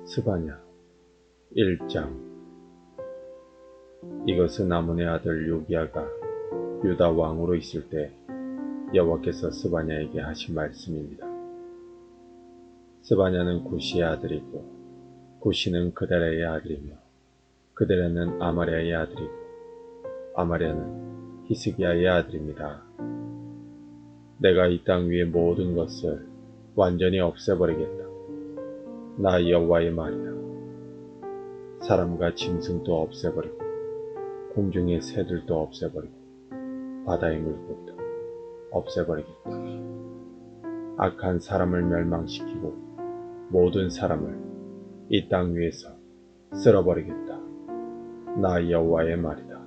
스바냐 1장. 이것은 아몬의 아들 요기야가 유다 왕으로 있을 때 여호와께서 스바냐에게 하신 말씀입니다. 스바냐는 구시의 아들이고 구시는 그데라의 아들이며 그데라는 아마랴의 아들이고 아마랴는 히스기야의 아들입니다. 내가 이 땅 위의 모든 것을 완전히 없애버리겠다. 나 여호와의 말이다. 사람과 짐승도 없애버리고 공중의 새들도 없애버리고 바다의 물고기도 없애버리겠다. 악한 사람을 멸망시키고 모든 사람을 이 땅 위에서 쓸어버리겠다. 나 여호와의 말이다.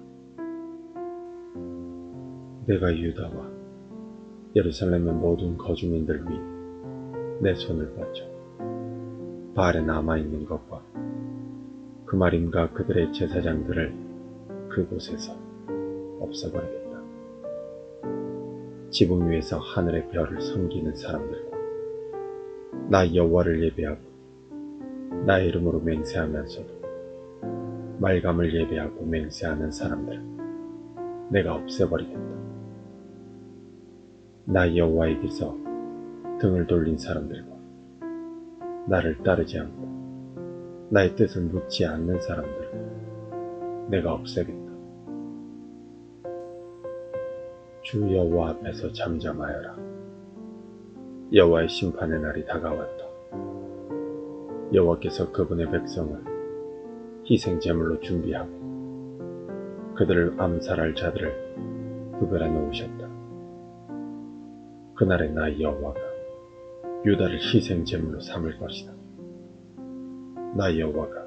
내가 유다와 예루살렘의 모든 거주민들 위에 내 손을 뻗쳐 바알에 남아있는 것과 그마림과 그들의 제사장들을 그곳에서 없애버리겠다. 지붕 위에서 하늘의 별을 섬기는 사람들과 나 여호와를 예배하고 나의 이름으로 맹세하면서도 말감을 예배하고 맹세하는 사람들을 내가 없애버리겠다. 나 여호와에게서 등을 돌린 사람들과 나를 따르지 않고 나의 뜻을 묻지 않는 사람들을 내가 없애겠다. 주 여호와 앞에서 잠잠하여라. 여호와의 심판의 날이 다가왔다. 여호와께서 그분의 백성을 희생제물로 준비하고 그들을 암살할 자들을 구별해 놓으셨다. 그날에 나 여호와가 유다를 희생제물로 삼을 것이다. 나 여호와가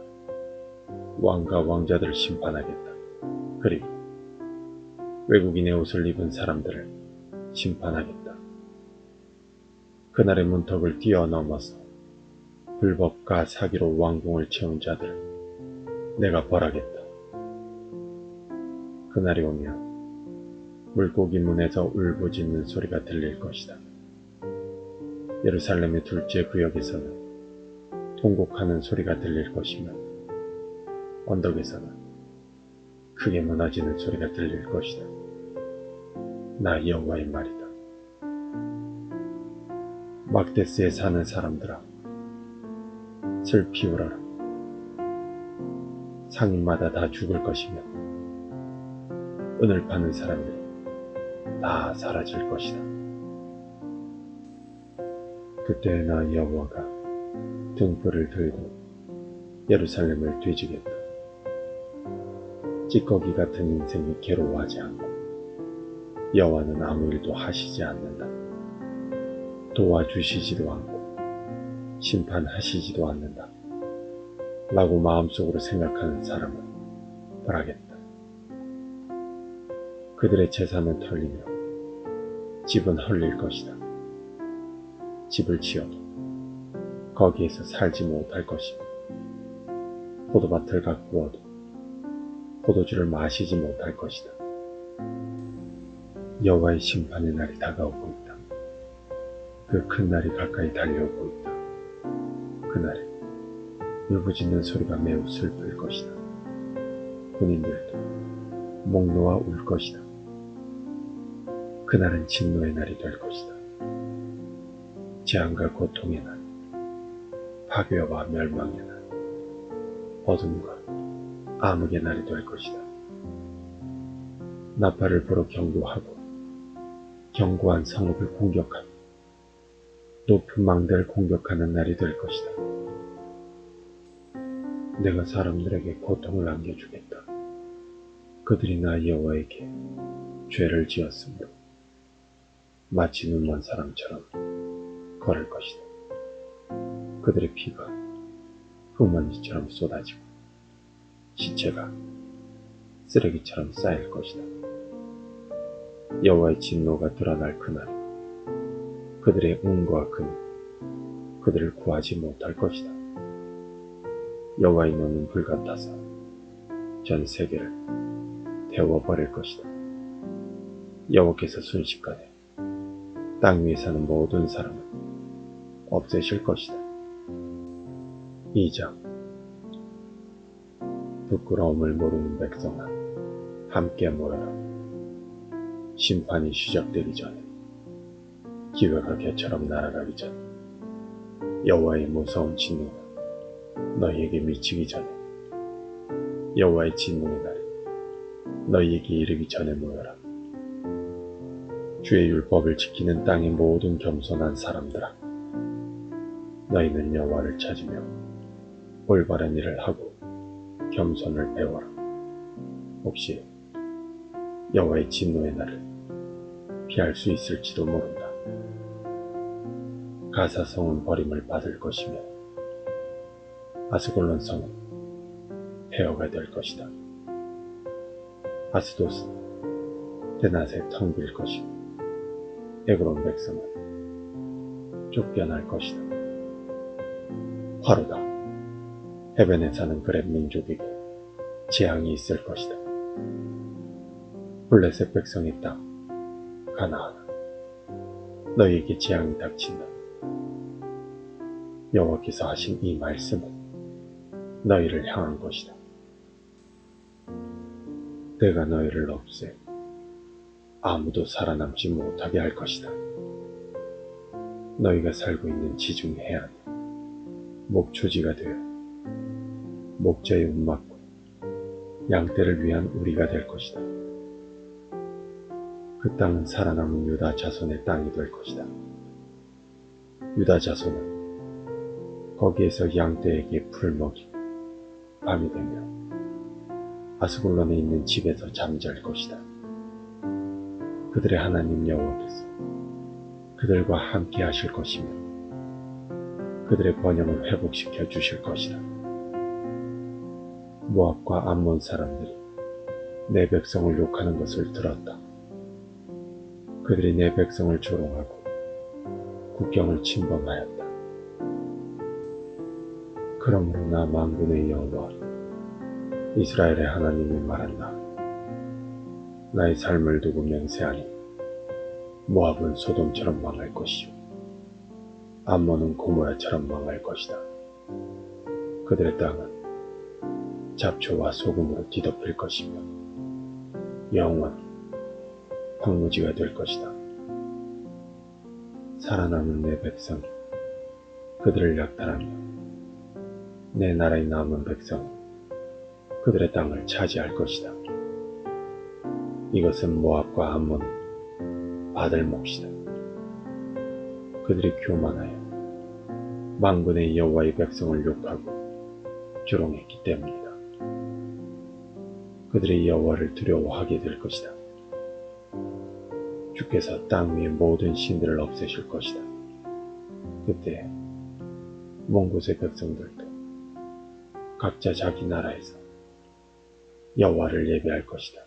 왕과 왕자들을 심판하겠다. 그리고 외국인의 옷을 입은 사람들을 심판하겠다. 그날의 문턱을 뛰어넘어서 불법과 사기로 왕궁을 채운 자들을 내가 벌하겠다. 그날이 오면 물고기 문에서 울부짖는 소리가 들릴 것이다. 예루살렘의 둘째 구역에서는 통곡하는 소리가 들릴 것이며 언덕에서는 크게 무너지는 소리가 들릴 것이다. 나 여호와의 말이다. 막데스에 사는 사람들아, 슬피 울어라. 상인마다 다 죽을 것이며 은을 파는 사람들이 다 사라질 것이다. 그때 나 여호와가 등불을 들고 예루살렘을 뒤지겠다. 찌꺼기 같은 인생이 괴로워하지 않고 여호와는 아무 일도 하시지 않는다. 도와주시지도 않고 심판하시지도 않는다. 라고 마음속으로 생각하는 사람은 벌하겠다. 그들의 재산은 털리며 집은 헐릴 것이다. 집을 지어도 거기에서 살지 못할 것이며 포도밭을 가꾸어도 포도주를 마시지 못할 것이다. 여호와의 심판의 날이 다가오고 있다. 그 큰 날이 가까이 달려오고 있다. 그날에 울부짖는 소리가 매우 슬플 것이다. 군인들도 목 놓아 울 것이다. 그날은 진노의 날이 될 것이다. 재앙과 고통의 날, 파괴와 멸망의 날, 어둠과 암흑의 날이 될 것이다. 나팔을 불어 경고하고 견고한 성읍을 공격하고 높은 망대를 공격하는 날이 될 것이다. 내가 사람들에게 고통을 안겨주겠다. 그들이 나 여호와에게 죄를 지었으므로 마치 눈먼 사람처럼 걸을 것이다. 그들의 피가 흙먼지처럼 쏟아지고 시체가 쓰레기처럼 쌓일 것이다. 여호와의 진노가 드러날 그날 그들의 은과 금 그들을 구하지 못할 것이다. 여호와의 눈은 불같아서 전 세계를 태워버릴 것이다. 여호와께서 순식간에 땅 위에 사는 모든 사람을 없애실 것이다. 2장. 부끄러움을 모르는 백성아, 함께 모여라. 심판이 시작되기 전에, 기회가 개처럼 날아가기 전에, 여호와의 무서운 진노가 너희에게 미치기 전에, 여호와의 진노의 날이 너희에게 이르기 전에 모여라. 주의 율법을 지키는 땅의 모든 겸손한 사람들아, 너희는 여호와를 찾으며 올바른 일을 하고 겸손을 배워라. 혹시 여호와의 진노의 날을 피할 수 있을지도 모른다. 가사성은 버림을 받을 것이며 아스골론 성은 폐허가 될 것이다. 아스돗은 대낮에 텅 빌 것이고 에그론 백성은 쫓겨날 것이다. 화로다. 해변에 사는 그렛 민족에게 재앙이 있을 것이다. 블레셋 백성의 땅 가나안아, 너희에게 재앙이 닥친다. 여호와께서 하신 이 말씀은 너희를 향한 것이다. 내가 너희를 없애 아무도 살아남지 못하게 할 것이다. 너희가 살고 있는 지중 해안이 목초지가 되어 목자의 움막과 양떼를 위한 우리가 될 것이다. 그 땅은 살아남은 유다 자손의 땅이 될 것이다. 유다 자손은 거기에서 양떼에게 풀을 먹이고 밤이 되면 아스골론에 있는 집에서 잠잘 것이다. 그들의 하나님 여호와께서 그들과 함께 하실 것이며 그들의 번영을 회복시켜 주실 것이다. 모압과 암몬 사람들이 내 백성을 욕하는 것을 들었다. 그들이 내 백성을 조롱하고 국경을 침범하였다. 그러므로 나 만군의 여호와 이스라엘의 하나님이 말한다. 나의 삶을 두고 맹세하니 모압은 소돔처럼 망할 것이요 암몬은 고모라처럼 망할 것이다. 그들의 땅은 잡초와 소금으로 뒤덮일 것이며 영원히 황무지가 될 것이다. 살아남은 내 백성이 그들을 약탈하며 내 나라에 남은 백성이 그들의 땅을 차지할 것이다. 이것은 모압과 암몬이 받을 몫이다. 그들이 교만하여 만군의 여호와의 백성을 욕하고 조롱했기 때문이다. 그들이 여호와를 두려워하게 될 것이다. 주께서 땅 위의 모든 신들을 없애실 것이다. 그때 먼 곳의 백성들도 각자 자기 나라에서 여호와를 예배할 것이다.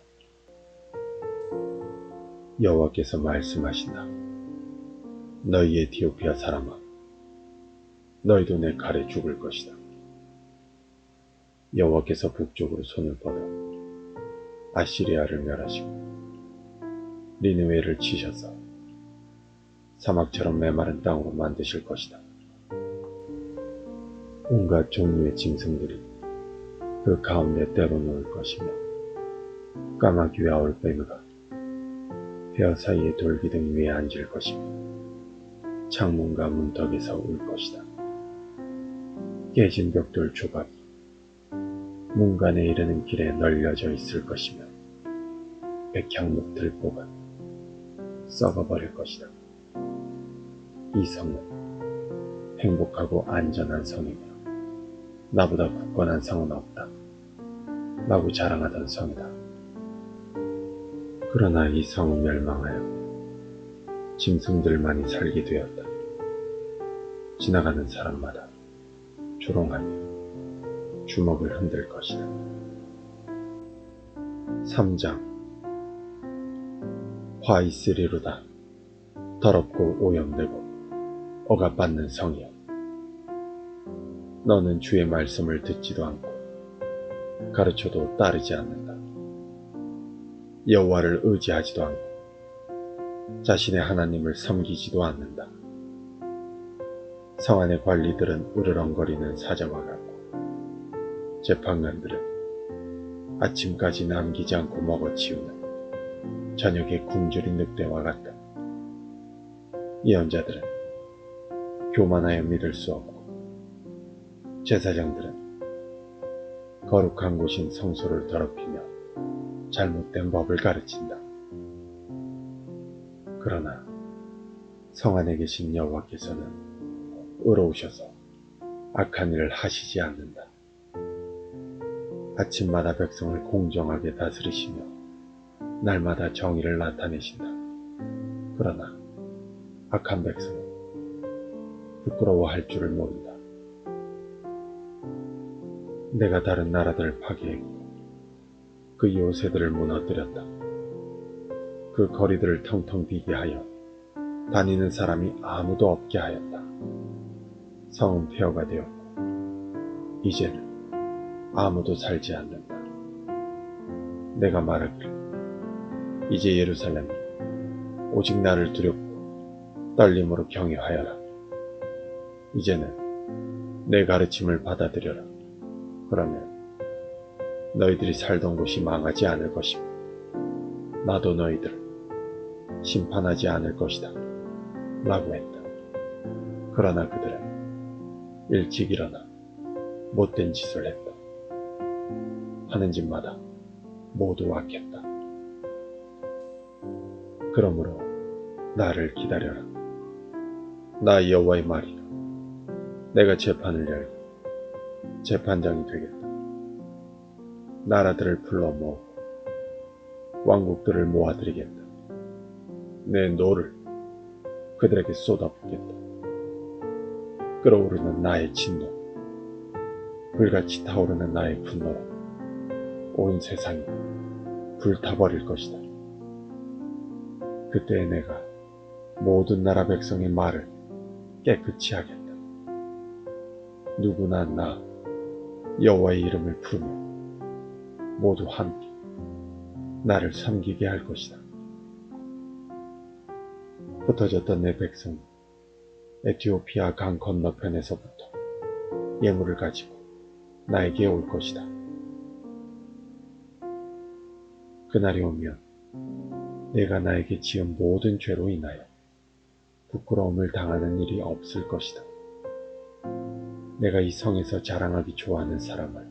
여호와께서 말씀하신다. 너희 에티오피아 사람아, 너희도 내 칼에 죽을 것이다. 여호와께서 북쪽으로 손을 뻗어 아시리아를 멸하시고 니느웨를 치셔서 사막처럼 메마른 땅으로 만드실 것이다. 온갖 종류의 짐승들이 그 가운데 때로 놓을 것이며 까마귀와 올빼미가 벼 사이의 돌기둥 위에 앉을 것이며 창문과 문턱에서 울 것이다. 깨진 벽돌 조각이 문간에 이르는 길에 널려져 있을 것이며 백향목 들보가 썩어버릴 것이다. 이 성은 행복하고 안전한 성이며 나보다 굳건한 성은 없다 라고 자랑하던 성이다. 그러나 이 성은 멸망하여 짐승들만이 살게 되었다. 지나가는 사람마다 조롱하며 주먹을 흔들 것이다. 3장. 화 있으리로다. 더럽고 오염되고 억압받는 성이여, 너는 주의 말씀을 듣지도 않고 가르쳐도 따르지 않는다. 여호와를 의지하지도 않고 자신의 하나님을 섬기지도 않는다. 성 안의 관리들은 으르렁거리는 사자와 같고 재판관들은 아침까지 남기지 않고 먹어치우는 저녁에 굶주린 늑대와 같다. 예언자들은 교만하여 믿을 수 없고 제사장들은 거룩한 곳인 성소를 더럽히며 잘못된 법을 가르친다. 그러나 성 안에 계신 여호와께서는 의로우셔서 악한 일을 하시지 않는다. 아침마다 백성을 공정하게 다스리시며 날마다 정의를 나타내신다. 그러나 악한 백성은 부끄러워할 줄을 모른다. 내가 다른 나라들을 파괴했고 그 요새들을 무너뜨렸다. 그 거리들을 텅텅 비게 하여 다니는 사람이 아무도 없게 하였다. 성은 폐허가 되었고 이제는 아무도 살지 않는다. 내가 말하기를 이제 예루살렘 오직 나를 두렵고 떨림으로 경외하여라. 이제는 내 가르침을 받아들여라. 그러면 너희들이 살던 곳이 망하지 않을 것이고 나도 너희들을 심판하지 않을 것이다 라고 했다. 그러나 그들은 일찍 일어나 못된 짓을 했다. 하는 짓마다 모두 악했다. 그러므로 나를 기다려라. 나 여호와의 말이다. 내가 재판을 열고 재판장이 되겠다. 나라들을 불러 모으고 왕국들을 모아들이겠다. 내 노를 그들에게 쏟아붓겠다. 끓어오르는 나의 진노, 불같이 타오르는 나의 분노로 온 세상이 불타버릴 것이다. 그때에 내가 모든 나라 백성의 말을 깨끗이 하겠다. 누구나 나 여호와의 이름을 부르며 모두 함께 나를 섬기게 할 것이다. 흩어졌던 내 백성은 에티오피아 강 건너편에서부터 예물을 가지고 나에게 올 것이다. 그날이 오면 내가 나에게 지은 모든 죄로 인하여 부끄러움을 당하는 일이 없을 것이다. 내가 이 성에서 자랑하기 좋아하는 사람을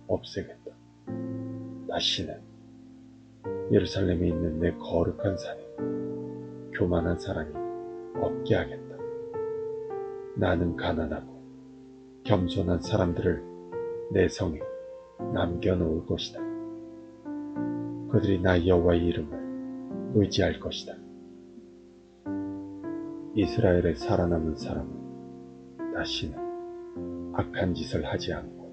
없애겠다. 다시는 예루살렘에 있는 내 거룩한 산에 교만한 사람이 없게 하겠다. 나는 가난하고 겸손한 사람들을 내 성에 남겨놓을 것이다. 그들이 나 여호와의 이름을 의지할 것이다. 이스라엘에 살아남은 사람은 다시는 악한 짓을 하지 않고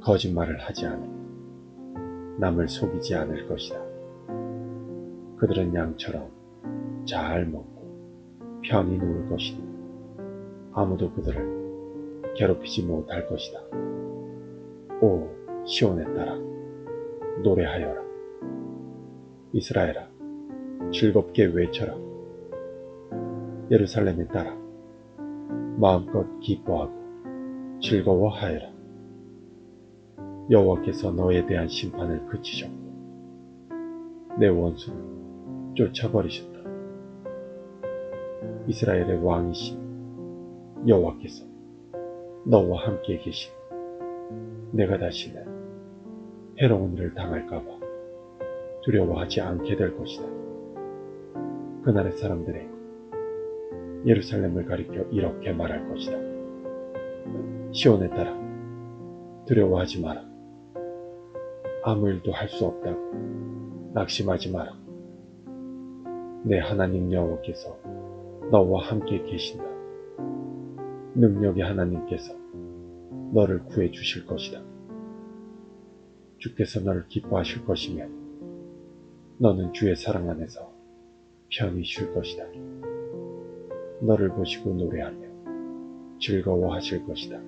거짓말을 하지 않으며 남을 속이지 않을 것이다. 그들은 양처럼 잘 먹고 편히 누울 것이니 아무도 그들을 괴롭히지 못할 것이다. 오 시온에 따라 노래하여라. 이스라엘아 즐겁게 외쳐라. 예루살렘에 따라 마음껏 기뻐하고 즐거워하여라. 여호와께서 너에 대한 심판을 그치셨고 내 원수를 쫓아버리셨다. 이스라엘의 왕이신 여호와께서 너와 함께 계시니 내가 다시는 해로운 일을 당할까봐 두려워하지 않게 될 것이다. 그날의 사람들이 예루살렘을 가리켜 이렇게 말할 것이다. 시온에 따라 두려워하지 마라. 아무 일도 할 수 없다고 낙심하지 마라. 내 하나님 여호와께서 너와 함께 계신다. 능력의 하나님께서 너를 구해 주실 것이다. 주께서 너를 기뻐하실 것이면 너는 주의 사랑 안에서 편히 쉴 것이다. 너를 보시고 노래하며 즐거워하실 것이다.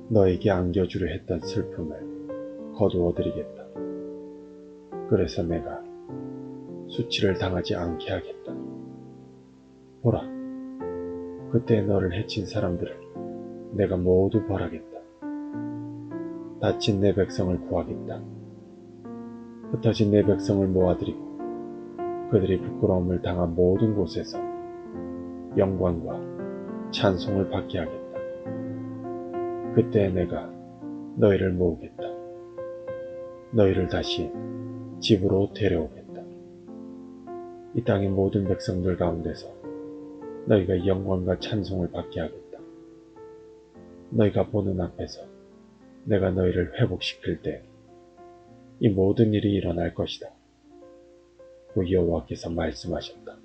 너에게 안겨주려 했던 슬픔을 거두어드리겠다. 그래서 내가 수치를 당하지 않게 하겠다. 보라, 그때 너를 해친 사람들을 내가 모두 벌하겠다. 다친 내 백성을 구하겠다. 흩어진 내 백성을 모아들이고 그들이 부끄러움을 당한 모든 곳에서 영광과 찬송을 받게 하겠다. 그때 내가 너희를 모으겠다. 너희를 다시 집으로 데려오겠다. 이 땅의 모든 백성들 가운데서 너희가 영광과 찬송을 받게 하겠다. 너희가 보는 앞에서 내가 너희를 회복시킬 때 이 모든 일이 일어날 것이다. 고 여호와께서 말씀하셨다.